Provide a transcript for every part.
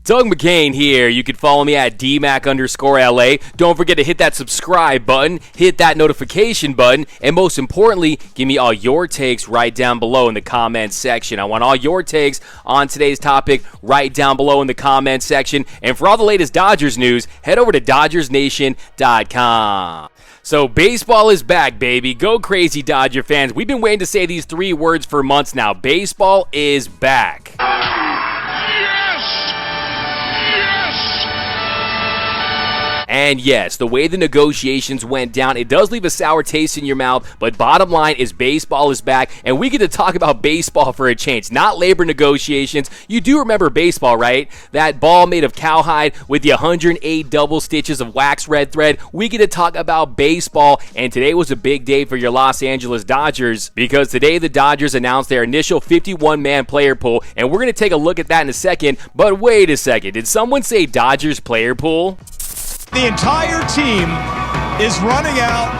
Doug McCain here. You can follow me at DMac_LA. Don't forget to hit that subscribe button, hit that notification button, and most importantly, give me all your takes right down below in the comments section. I want all your takes on today's topic right down below in the comments section. And for all the latest Dodgers news, head over to DodgersNation.com. So baseball is back, baby. Go crazy, Dodger fans. We've been waiting to say these three words for months now. Baseball is back. And yes, the way the negotiations went down, it does leave a sour taste in your mouth, but bottom line is baseball is back, and we get to talk about baseball for a change, not labor negotiations. You do remember baseball, right? That ball made of cowhide with the 108 double stitches of wax red thread. We get to talk about baseball, and today was a big day for your Los Angeles Dodgers because today the Dodgers announced their initial 51-man player pool, and we're going to take a look at that in a second. But wait a second, did someone say Dodgers player pool? The entire team is running out.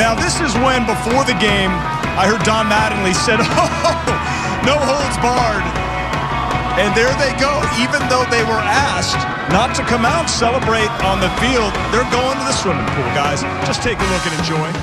Now, this is when, before the game, I heard Don Mattingly said, oh, no holds barred. And there they go. Even though they were asked not to come out and celebrate on the field, they're going to the swimming pool, guys. Just take a look and enjoy.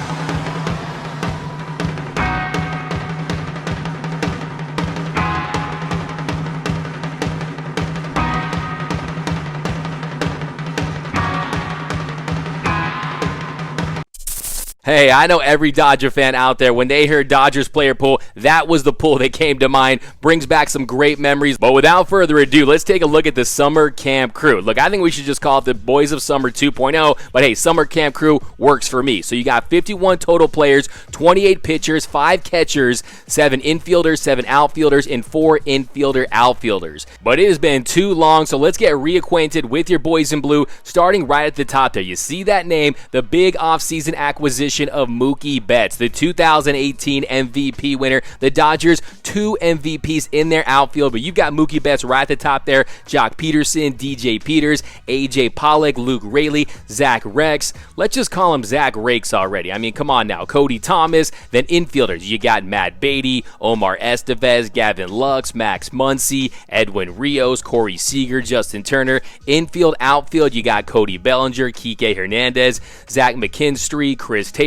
Hey, I know every Dodger fan out there, when they heard Dodgers player pool, that was the pool that came to mind. Brings back some great memories. But without further ado, let's take a look at the summer camp crew. Look, I think we should just call it the Boys of Summer 2.0. But hey, summer camp crew works for me. So you got 51 total players, 28 pitchers, 5 catchers, 7 infielders, 7 outfielders, and 4 infielder outfielders. But it has been too long, so let's get reacquainted with your boys in blue, starting right at the top there. You see that name, the big offseason acquisition of Mookie Betts, the 2018 MVP winner. The Dodgers, 2 MVPs in their outfield, but you've got Mookie Betts right at the top there. Jock Peterson, DJ Peters, AJ Pollock, Luke Raley, Zach Rex. Let's just call him Zach Rakes already. I mean, come on now. Cody Thomas. Then infielders, you got Matt Beatty, Omar Estevez, Gavin Lux, Max Muncy, Edwin Rios, Corey Seager, Justin Turner. Infield, outfield, you got Cody Bellinger, Kike Hernandez, Zach McKinstry, Chris Taylor.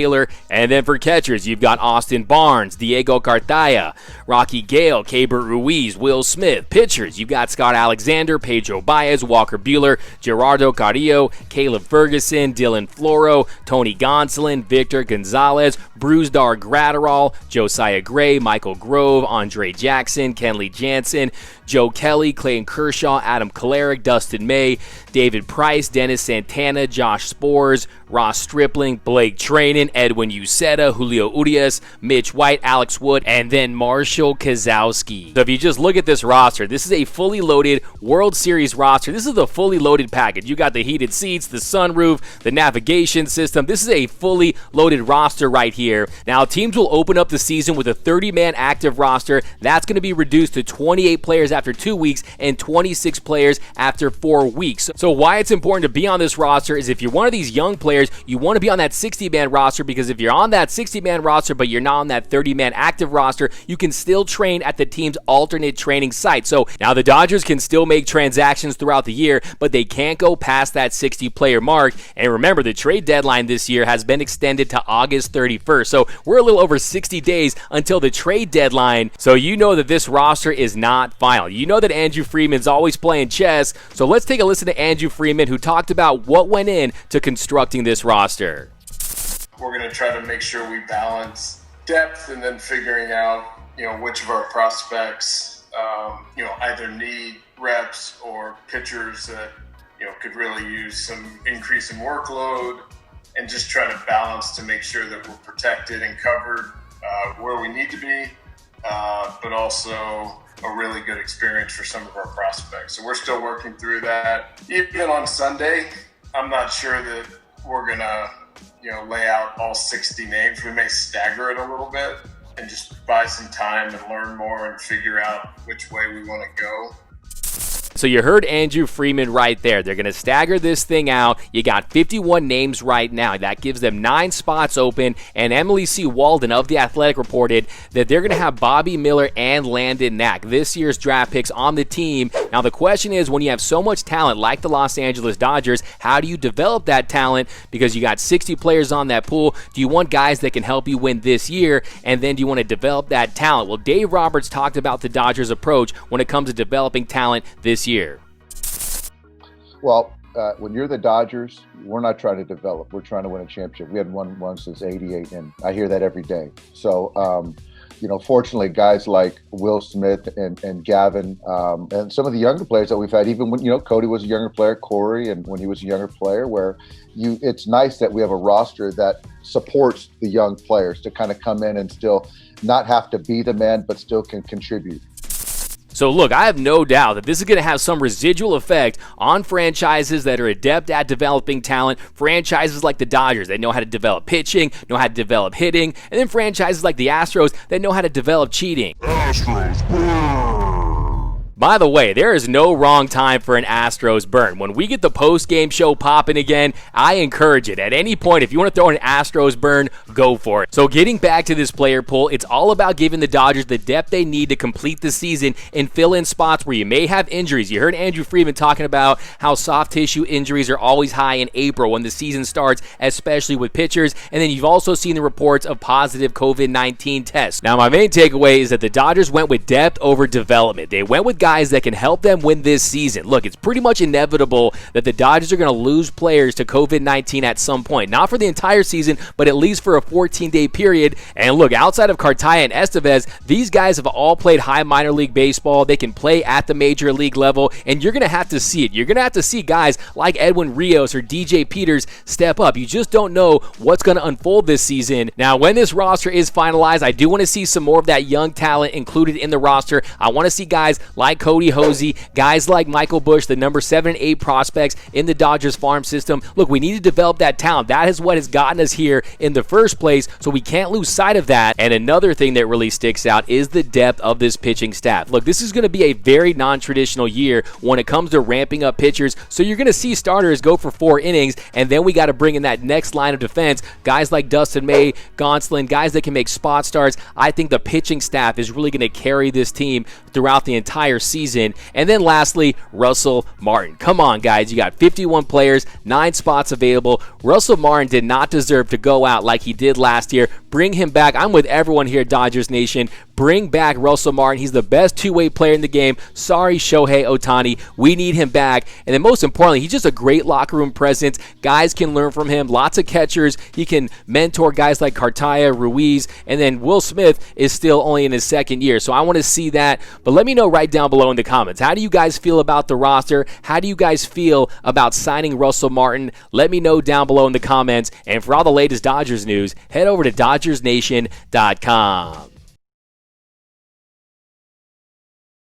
And then for catchers, you've got Austin Barnes, Diego Cartaya, Rocky Gale, Keibert Ruiz, Will Smith. Pitchers, you've got Scott Alexander, Pedro Baez, Walker Buehler, Gerardo Carrillo, Caleb Ferguson, Dylan Floro, Tony Gonsolin, Victor Gonzalez, Brusdar Graterol, Josiah Gray, Michael Grove, Andre Jackson, Kenley Jansen, Joe Kelly, Clayton Kershaw, Adam Kolarek, Dustin May, David Price, Dennis Santana, Josh Spores, Ross Stripling, Blake Trainen, Edwin Uceta, Julio Urias, Mitch White, Alex Wood, and then Marshall Kozlowski. So if you just look at this roster, this is a fully loaded World Series roster. This is the fully loaded package. You got the heated seats, the sunroof, the navigation system. This is a fully loaded roster right here. Now, teams will open up the season with a 30-man active roster. That's going to be reduced to 28 players after 2 weeks and 26 players after 4 weeks. So why it's important to be on this roster is if you're one of these young players, you want to be on that 60-man roster, because if you're on that 60-man roster but you're not on that 30-man active roster, you can still train at the team's alternate training site. So now the Dodgers can still make transactions throughout the year, but they can't go past that 60-player mark. And remember, the trade deadline this year has been extended to August 31st. So we're a little over 60 days until the trade deadline. So you know that this roster is not final. You know that Andrew Friedman's always playing chess. So let's take a listen to Andrew Friedman, who talked about what went into constructing this roster. We're going to try to make sure we balance depth and then figuring out, which of our prospects, either need reps or pitchers that, could really use some increase in workload, and just try to balance to make sure that we're protected and covered where we need to be, but also a really good experience for some of our prospects. So we're still working through that. Even on Sunday, I'm not sure that we're going to, lay out all 60 names. We may stagger it a little bit and just buy some time and learn more and figure out which way we want to go. So you heard Andrew Freeman right there. They're going to stagger this thing out. You got 51 names right now. That gives them 9 spots open. And Emily C. Walden of The Athletic reported that they're going to have Bobby Miller and Landon Knack, this year's draft picks, on the team. Now the question is, when you have so much talent like the Los Angeles Dodgers, how do you develop that talent? Because you got 60 players on that pool. Do you want guys that can help you win this year? And then do you want to develop that talent? Well, Dave Roberts talked about the Dodgers' approach when it comes to developing talent this year. Well, when you're the Dodgers, we're not trying to develop. We're trying to win a championship. We hadn't won one since '88, and I hear that every day. So, fortunately, guys like Will Smith and Gavin and some of the younger players that we've had, even when, Cody was a younger player, Corey, and when he was a younger player, it's nice that we have a roster that supports the young players to kind of come in and still not have to be the man, but still can contribute. So look, I have no doubt that this is going to have some residual effect on franchises that are adept at developing talent. Franchises like the Dodgers, they know how to develop pitching, know how to develop hitting, and then franchises like the Astros that know how to develop cheating. By the way, there is no wrong time for an Astros burn. When we get the post-game show popping again, I encourage it. At any point, if you want to throw an Astros burn, go for it. So getting back to this player pool, it's all about giving the Dodgers the depth they need to complete the season and fill in spots where you may have injuries. You heard Andrew Freeman talking about how soft tissue injuries are always high in April when the season starts, especially with pitchers. And then you've also seen the reports of positive COVID-19 tests. Now, my main takeaway is that the Dodgers went with depth over development. They went with guys that can help them win this season. Look, it's pretty much inevitable that the Dodgers are going to lose players to COVID-19 at some point. Not for the entire season, but at least for a 14-day period. And look, outside of Cartaya and Estevez, these guys have all played high minor league baseball. They can play at the major league level, and you're going to have to see it. You're going to have to see guys like Edwin Rios or DJ Peters step up. You just don't know what's going to unfold this season. Now, when this roster is finalized, I do want to see some more of that young talent included in the roster. I want to see guys like Cody Hosey, guys like Michael Busch, the number 7 and 8 prospects in the Dodgers farm system. Look, we need to develop that talent. That is what has gotten us here in the first place, so we can't lose sight of that. And another thing that really sticks out is the depth of this pitching staff. Look, this is going to be a very non-traditional year when it comes to ramping up pitchers, so you're going to see starters go for 4 innings, and then we got to bring in that next line of defense, guys like Dustin May, Gonsolin, guys that can make spot starts. I think the pitching staff is really going to carry this team throughout the entire season. And then lastly, Russell Martin. Come on, guys. You got 51 players, 9 spots available. Russell Martin did not deserve to go out like he did last year. Bring him back. I'm with everyone here at Dodgers Nation. Bring back Russell Martin. He's the best two-way player in the game. Sorry, Shohei Ohtani. We need him back. And then most importantly, he's just a great locker room presence. Guys can learn from him. Lots of catchers. He can mentor guys like Cartaya, Ruiz, and then Will Smith is still only in his second year. So I want to see that. But let me know right down below in the comments. How do you guys feel about the roster? How do you guys feel about signing Russell Martin? Let me know down below in the comments. And for all the latest Dodgers news, head over to DodgersNation.com.